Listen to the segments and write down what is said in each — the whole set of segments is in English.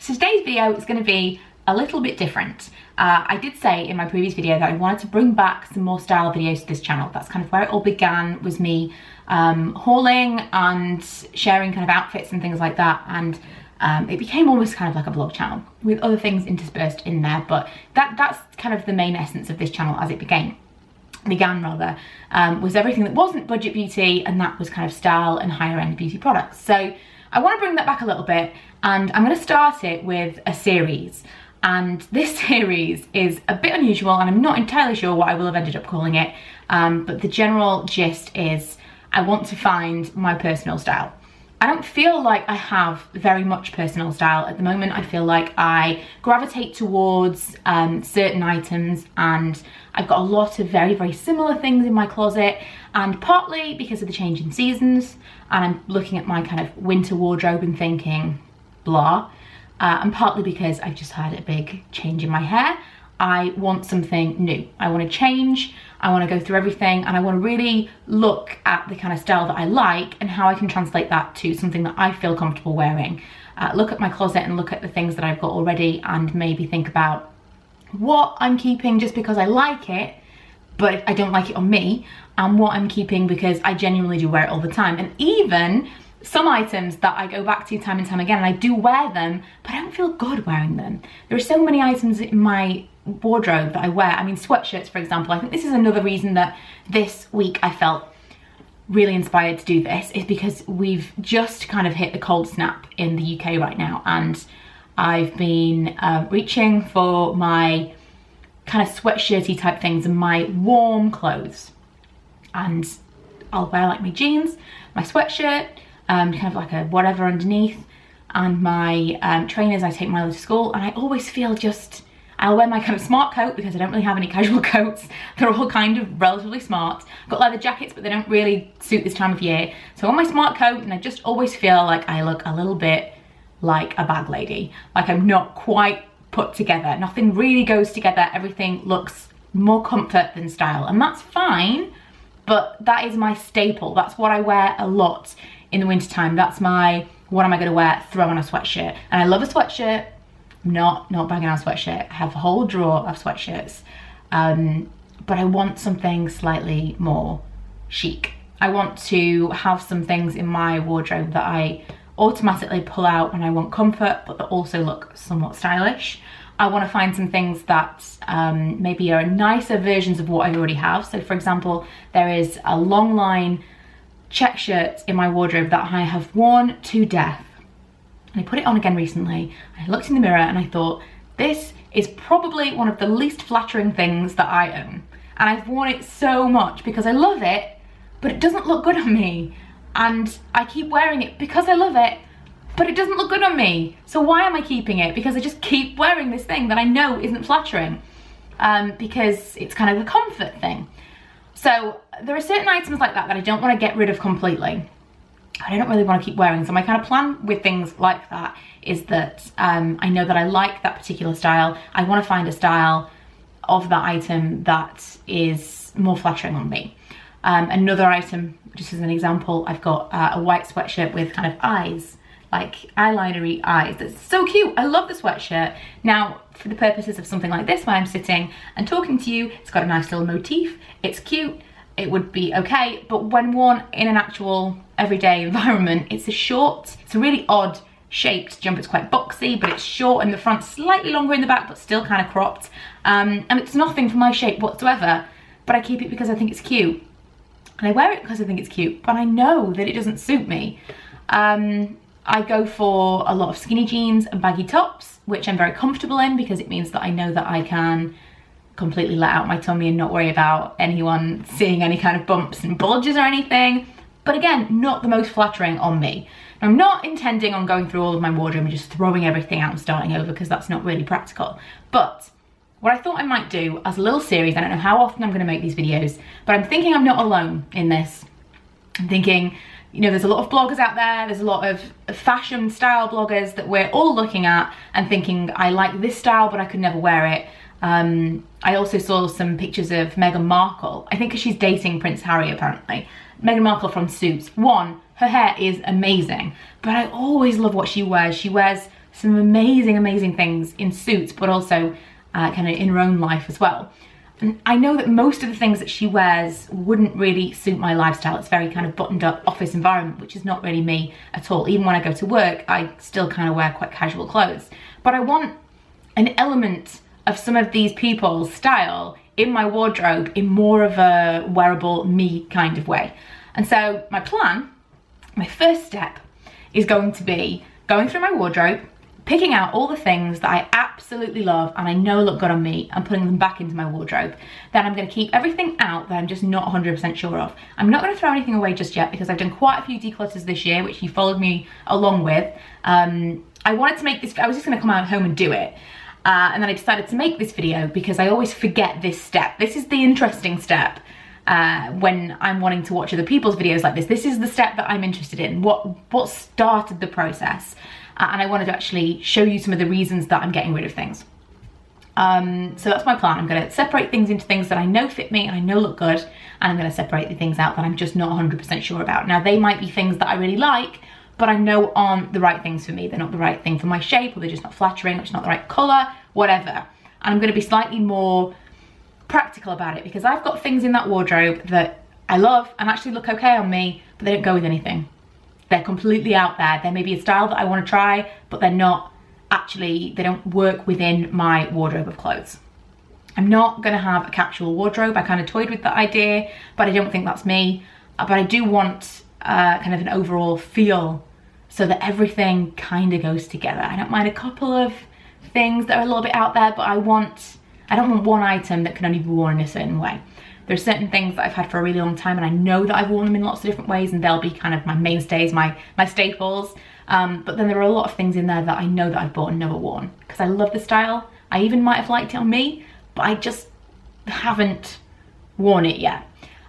So today's video is going to be a little bit different. I did say in my previous video that I wanted to bring back some more style videos to this channel. That's kind of where it all began, was me hauling and sharing kind of outfits and things like that, and it became almost kind of like a vlog channel with other things interspersed in there, but that's kind of the main essence of this channel as it began, was everything that wasn't budget beauty, and that was kind of style and higher end beauty products. So I want to bring that back a little bit, and I'm going to start it with a series. And this series is a bit unusual, and I'm not entirely sure what I will have ended up calling it, but the general gist is I want to find my personal style. I don't feel like I have very much personal style at the moment. I feel like I gravitate towards certain items, and I've got a lot of very, very similar things in my closet, and partly because of the change in seasons, and I'm looking at my kind of winter wardrobe and thinking, blah. And partly because I've just had a big change in my hair. I want something new. I want to change, I want to go through everything, and I want to really look at the kind of style that I like and how I can translate that to something that I feel comfortable wearing. Look at my closet and look at the things that I've got already, and maybe think about what I'm keeping just because I like it, but I don't like it on me, and what I'm keeping because I genuinely do wear it all the time. And even some items that I go back to time and time again, and I do wear them, but I don't feel good wearing them. There are so many items in my wardrobe that I wear. I mean, sweatshirts, for example. I think this is another reason that this week I felt really inspired to do this, is because we've just kind of hit a cold snap in the UK right now, and I've been reaching for my kind of sweatshirty type things and my warm clothes. And I'll wear like my jeans, my sweatshirt, kind of like a whatever underneath, and my trainers. I take Milo to school, and I always feel I'll wear my kind of smart coat because I don't really have any casual coats. They're all kind of relatively smart. I've got leather jackets, but they don't really suit this time of year. So I want my smart coat, and I just always feel like I look a little bit like a bag lady. Like I'm not quite put together. Nothing really goes together. Everything looks more comfort than style, and that's fine, but that is my staple. That's what I wear a lot in the winter time. That's my, what am I going to wear? Throw on a sweatshirt. And I love a sweatshirt. Not bagging on a sweatshirt. I have a whole drawer of sweatshirts, but I want something slightly more chic. I want to have some things in my wardrobe that I automatically pull out when I want comfort, but that also look somewhat stylish. I want to find some things that maybe are nicer versions of what I already have. So for example, there is a long line check shirt in my wardrobe that I have worn to death. And I put it on again recently. I looked in the mirror and I thought, this is probably one of the least flattering things that I own. And I've worn it so much because I love it, but it doesn't look good on me. And I keep wearing it because I love it, but it doesn't look good on me. So why am I keeping it? Because I just keep wearing this thing that I know isn't flattering, because it's kind of a comfort thing. So there are certain items like that that I don't want to get rid of completely. I don't really want to keep wearing. So my kind of plan with things like that is that I know that I like that particular style. I want to find a style of that item that is more flattering on me. Another item, just as an example, I've got a white sweatshirt with kind of eyes, like eyeliner-y eyes. That's so cute. I love the sweatshirt. Now, for the purposes of something like this, where I'm sitting and talking to you, it's got a nice little motif. It's cute. It would be okay. But when worn in an actual everyday environment, it's a really odd shaped jumper. It's quite boxy, but it's short in the front, slightly longer in the back, but still kind of cropped. And it's nothing for my shape whatsoever, but I keep it because I think it's cute. And I wear it because I think it's cute, but I know that it doesn't suit me. I go for a lot of skinny jeans and baggy tops, which I'm very comfortable in because it means that I know that I can completely let out my tummy and not worry about anyone seeing any kind of bumps and bulges or anything. But again, not the most flattering on me. Now, I'm not intending on going through all of my wardrobe and just throwing everything out and starting over, because that's not really practical. But what I thought I might do as a little series, I don't know how often I'm going to make these videos, but I'm thinking I'm not alone in this. I'm thinking, you know, there's a lot of bloggers out there, there's a lot of fashion style bloggers that we're all looking at and thinking, I like this style, but I could never wear it. I also saw some pictures of Meghan Markle, I think because she's dating Prince Harry apparently. Meghan Markle from Suits. One, her hair is amazing, but I always love what she wears. She wears some amazing, amazing things in Suits, but also kind of in her own life as well. And I know that most of the things that she wears wouldn't really suit my lifestyle. It's very kind of buttoned up office environment, which is not really me at all. Even when I go to work, I still kind of wear quite casual clothes. But I want an element of some of these people's style in my wardrobe in more of a wearable me kind of way. And so my plan, my first step, is going to be going through my wardrobe, picking out all the things that I absolutely love and I know look good on me and putting them back into my wardrobe. Then I'm going to keep everything out that I'm just not 100% sure of. I'm not going to throw anything away just yet because I've done quite a few declutters this year, which you followed me along with. I wanted to make this, I was just going to come out home and do it. And then I decided to make this video because I always forget this step. This is the interesting step when I'm wanting to watch other people's videos like this. This is the step that I'm interested in, what started the process. And I wanted to actually show you some of the reasons that I'm getting rid of things. So that's my plan. I'm going to separate things into things that I know fit me and I know look good, and I'm going to separate the things out that I'm just not 100% sure about. Now, they might be things that I really like, but I know aren't the right things for me. They're not the right thing for my shape, or they're just not flattering, or it's not the right colour, whatever. And I'm going to be slightly more practical about it because I've got things in that wardrobe that I love and actually look okay on me, but they don't go with anything. They're completely out there. There may be a style that I want to try, but they're not actually, they don't work within my wardrobe of clothes. I'm not going to have a capsule wardrobe. I kind of toyed with that idea, but I don't think that's me. But I do want kind of an overall feel so that everything kind of goes together. I don't mind a couple of things that are a little bit out there, but I don't want one item that can only be worn in a certain way. There's certain things that I've had for a really long time and I know that I've worn them in lots of different ways and they'll be kind of my mainstays, my staples. But then there are a lot of things in there that I know that I've bought and never worn because I love the style. I even might have liked it on me, but I just haven't worn it yet.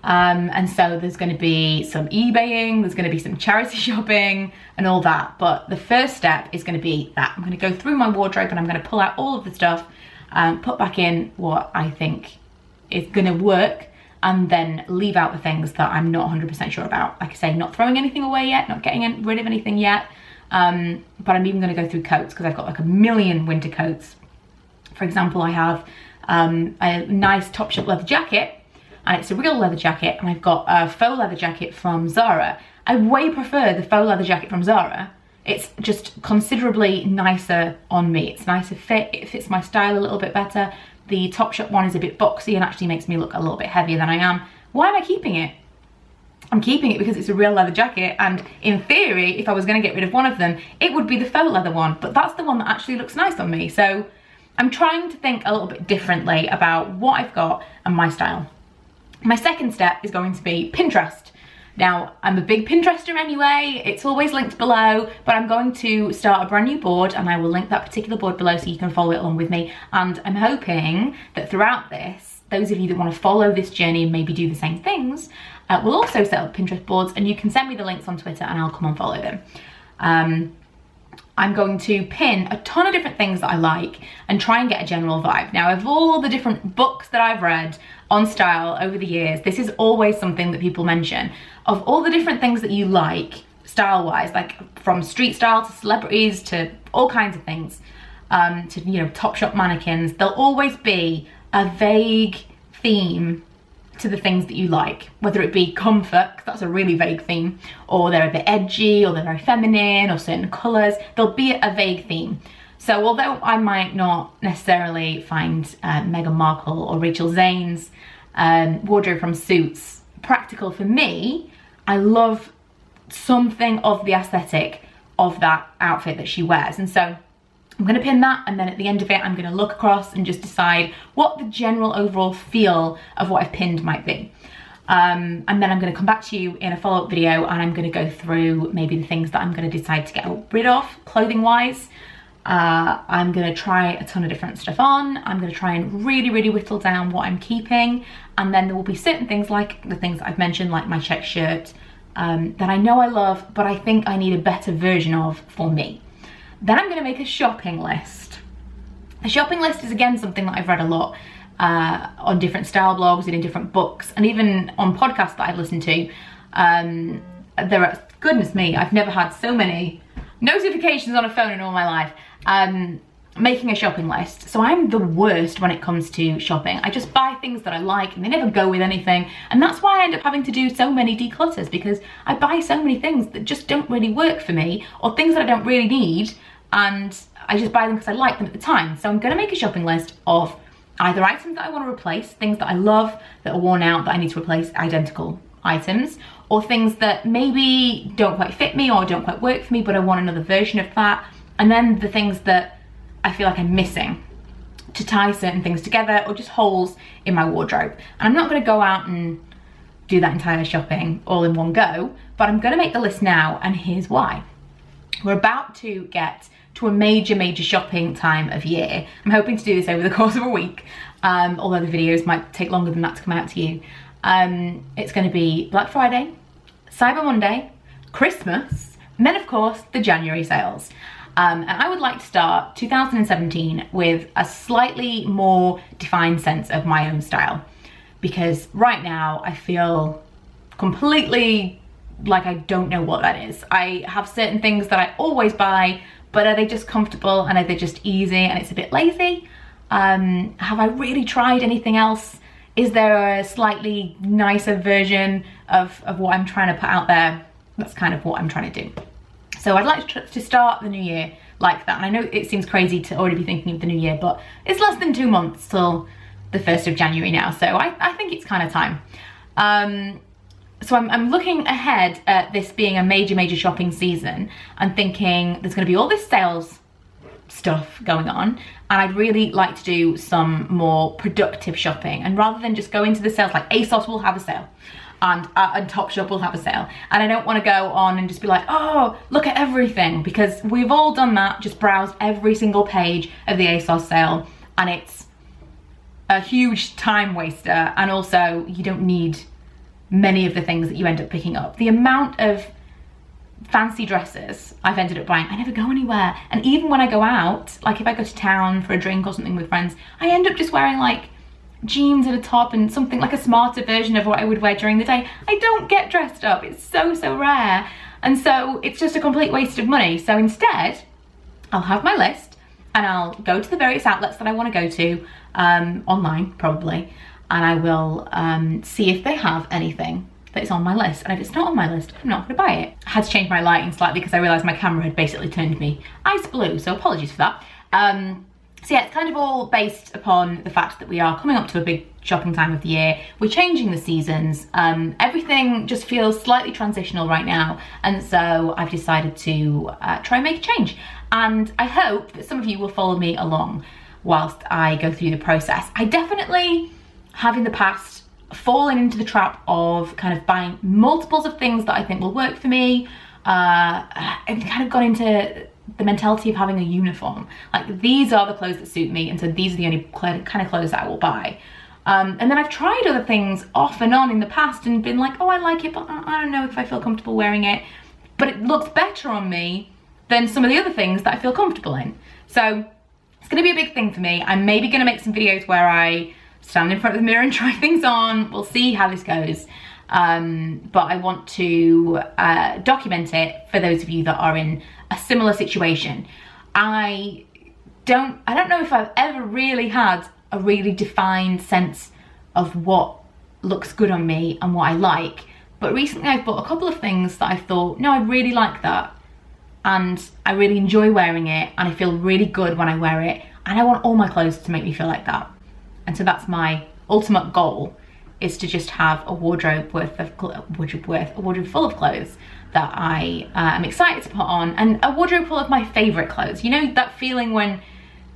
And so there's going to be some eBaying, there's going to be some charity shopping and all that. But the first step is going to be that. I'm going to go through my wardrobe and I'm going to pull out all of the stuff, put back in what I think is going to work, and then leave out the things that I'm not 100% sure about. Like I say, not throwing anything away yet, not getting rid of anything yet. But I'm even going to go through coats because I've got like a million winter coats. For example, I have a nice Topshop leather jacket, and it's a real leather jacket, and I've got a faux leather jacket from Zara. I way prefer the faux leather jacket from Zara. It's just considerably nicer on me. It's nicer fit, it fits my style a little bit better. The Topshop one is a bit boxy and actually makes me look a little bit heavier than I am. Why am I keeping it? I'm keeping it because it's a real leather jacket, and in theory, if I was going to get rid of one of them, it would be the faux leather one, but that's the one that actually looks nice on me. So I'm trying to think a little bit differently about what I've got and my style. My second step is going to be Pinterest. Now, I'm a big Pinterester anyway, it's always linked below, but I'm going to start a brand new board and I will link that particular board below so you can follow it along with me. And I'm hoping that throughout this, those of you that want to follow this journey and maybe do the same things, will also set up Pinterest boards, and you can send me the links on Twitter and I'll come and follow them. I'm going to pin a ton of different things that I like and try and get a general vibe. Now, of all the different books that I've read on style over the years, this is always something that people mention. Of all the different things that you like, style-wise, like from street style to celebrities to all kinds of things, to, you know, Topshop mannequins, there'll always be a vague theme to the things that you like, whether it be comfort, 'cause that's a really vague theme, or they're a bit edgy, or they're very feminine, or certain colours. There'll be a vague theme. So although I might not necessarily find Meghan Markle or Rachel Zane's wardrobe from Suits practical for me, I love something of the aesthetic of that outfit that she wears. And so I'm going to pin that, and then at the end of it I'm going to look across and just decide what the general overall feel of what I've pinned might be. And then I'm going to come back to you in a follow-up video and I'm going to go through maybe the things that I'm going to decide to get rid of clothing wise. I'm going to try a ton of different stuff on. I'm going to try and really whittle down what I'm keeping, and then there will be certain things like the things that I've mentioned, like my check shirt, that I know I love but I think I need a better version of for me. Then I'm going to make a shopping list. A shopping list is again something that I've read a lot on different style blogs and in different books, and even on podcasts that I've listened to. There are, goodness me, I've never had so many notifications on a phone in all my life. Making a shopping list. So I'm the worst when it comes to shopping. I just buy things that I like and they never go with anything. And that's why I end up having to do so many declutters, because I buy so many things that just don't really work for me, or things that I don't really need, and I just buy them because I like them at the time. So I'm gonna make a shopping list of either items that I want to replace, things that I love that are worn out that I need to replace, identical items, or things that maybe don't quite fit me or don't quite work for me, but I want another version of that. And then the things that I feel like I'm missing to tie certain things together, or just holes in my wardrobe. And I'm not going to go out and do that entire shopping all in one go, but I'm going to make the list now, and here's why. We're about to get to a major shopping time of year. I'm hoping to do this over the course of a week, although the videos might take longer than that to come out to you. It's going to be Black Friday, Cyber Monday, Christmas, and then of course the January sales. And I would like to start 2017 with a slightly more defined sense of my own style, because right now I feel completely like I don't know what that is. I have certain things that I always buy, but are they just comfortable and are they just easy and it's a bit lazy? Have I really tried anything else? Is there a slightly nicer version of what I'm trying to put out there? That's kind of what I'm trying to do. So I'd like to start the new year like that. And I know it seems crazy to already be thinking of the new year, but it's less than 2 months till the 1st of January now. So I think it's kind of time. So I'm looking ahead at this being a major shopping season and thinking there's going to be all this sales stuff going on, and I'd really like to do some more productive shopping. And rather than just go into the sales, like ASOS will have a sale, and Topshop will have a sale, and I don't want to go on and just be like, oh, look at everything, because we've all done that, just browsed every single page of the ASOS sale, and it's a huge time waster, and also you don't need many of the things that you end up picking up. The amount of fancy dresses I've ended up buying, I never go anywhere. And even when I go out, like if I go to town for a drink or something with friends, I end up just wearing like jeans and a top and something like a smarter version of what I would wear during the day. I don't get dressed up. It's so rare. And so it's just a complete waste of money. So instead, I'll have my list and I'll go to the various outlets that I want to go to, online probably, and I will see if they have anything that is on my list. And if it's not on my list, I'm not going to buy it. I had to change my lighting slightly because I realised my camera had basically turned me ice blue, so apologies for that. So yeah, it's kind of all based upon the fact that we are coming up to a big shopping time of the year. We're changing the seasons. Everything just feels slightly transitional right now. And so I've decided to try and make a change. And I hope that some of you will follow me along whilst I go through the process. I definitely have in the past fallen into the trap of kind of buying multiples of things that I think will work for me. I've kind of got into the mentality of having a uniform. Like, these are the clothes that suit me, and so these are the only kind of clothes that I will buy. And then I've tried other things off and on in the past and been like, oh, I like it, but I don't know if I feel comfortable wearing it. But it looks better on me than some of the other things that I feel comfortable in. So it's gonna be a big thing for me. I'm maybe gonna make some videos where I stand in front of the mirror and try things on. We'll see how this goes. But I want to document it for those of you that are in a similar situation. I don't know if I've ever really had a really defined sense of what looks good on me and what I like, but recently I've bought a couple of things that I thought, no, I really like that, and I really enjoy wearing it, and I feel really good when I wear it, and I want all my clothes to make me feel like that. And so that's my ultimate goal, is to just have a wardrobe full of clothes that I am excited to put on, and a wardrobe full of my favorite clothes. You know that feeling when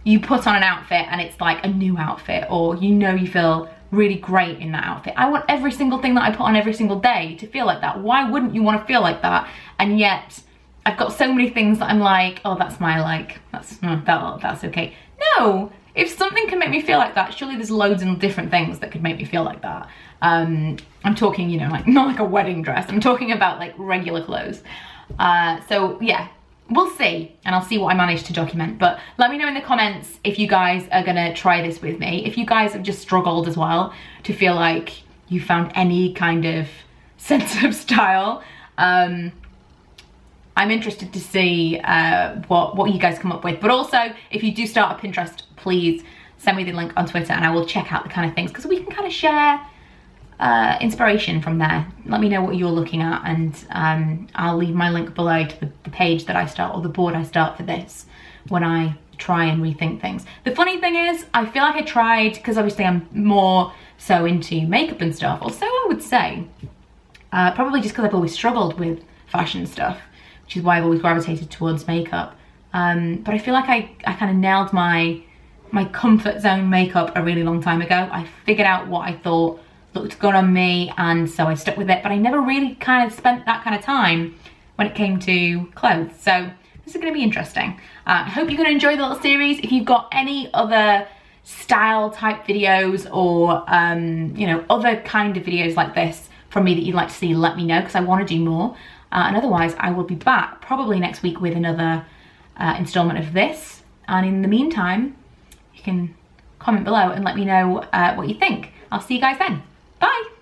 you put on an outfit and it's like a new outfit, or you know you feel really great in that outfit. I want every single thing that I put on every single day to feel like that. Why wouldn't you want to feel like that? And yet I've got so many things that I'm like, oh, that's my like, that's okay. No, if something can make me feel like that, surely there's loads of different things that could make me feel like that. I'm talking, you know, like not like a wedding dress. I'm talking about like regular clothes. So yeah, we'll see, and I'll see what I manage to document. But let me know in the comments if you guys are gonna try this with me. If you guys have just struggled as well to feel like you found any kind of sense of style. I'm interested to see what you guys come up with. But also, if you do start a Pinterest, please send me the link on Twitter and I will check out the kind of things, because we can kind of share inspiration from there. Let me know what you're looking at, and I'll leave my link below to the page that I start, or the board I start for this, when I try and rethink things. The funny thing is, I feel like I tried, because obviously I'm more so into makeup and stuff, or so I would say, probably just because I've always struggled with fashion stuff, which is why I've always gravitated towards makeup. But I feel like I kind of nailed my comfort zone makeup a really long time ago. I figured out what I thought looked good on me, and so I stuck with it, but I never really kind of spent that kind of time when it came to clothes. So this is going to be interesting. I hope you're going to enjoy the little series. If you've got any other style type videos, or you know, other kind of videos like this from me that you'd like to see, let me know, because I want to do more. And otherwise, I will be back probably next week with another installment of this. And in the meantime, you can comment below and let me know what you think. I'll see you guys then. Bye.